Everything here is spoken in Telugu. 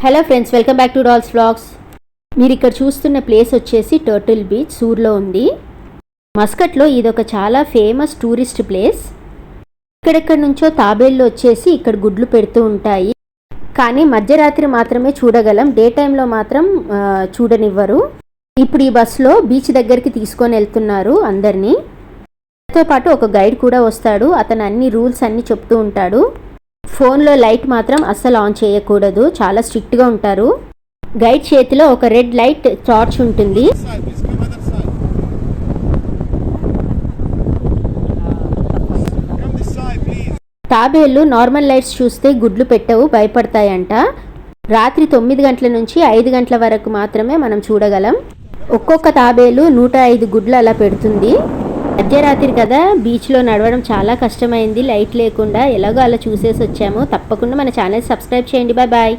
Hello friends, welcome back to dolls vlogs. మీరు ఇక్కడ చూస్తున్న ప్లేస్ వచ్చేసి టర్టిల్ బీచ్, సూర్లో ఉంది. మస్కట్లో ఇదొక చాలా ఫేమస్ టూరిస్ట్ ప్లేస్. ఇక్కడెక్కడి నుంచో తాబేళ్ళు వచ్చేసి ఇక్కడ గుడ్లు పెడుతూ ఉంటాయి. కానీ మధ్యరాత్రి మాత్రమే చూడగలం, డే టైంలో మాత్రం చూడనివ్వరు. ఇప్పుడు ఈ బస్సులో బీచ్ దగ్గరికి తీసుకొని వెళ్తున్నారు అందరినీ. దాంతో పాటు ఒక గైడ్ కూడా వస్తాడు. అతను అన్ని రూల్స్ అన్నీ చెప్తూ ఉంటాడు. ఫోన్లో లైట్ మాత్రం అస్సలు ఆన్ చేయకూడదు, చాలా స్ట్రిక్ట్గా ఉంటారు. గైడ్ చేతిలో ఒక రెడ్ లైట్ టార్చ్ ఉంటుంది. తాబేళ్ళు నార్మల్ లైట్స్ చూస్తే గుడ్లు పెట్టవు, భయపడతాయంట. రాత్రి 9 గంటల నుంచి 5 గంటల వరకు మాత్రమే మనం చూడగలం. ఒక్కొక్క తాబేలు 105 గుడ్లు అలా పెడుతుంది. మధ్యరాత్రి కదా, బీచ్లో నడవడం చాలా కష్టమైంది లైట్ లేకుండా. ఎలాగో అలా చూసేసి వచ్చాము. తప్పకుండా మన ఛానల్ సబ్స్క్రైబ్ చేయండి. Bye bye.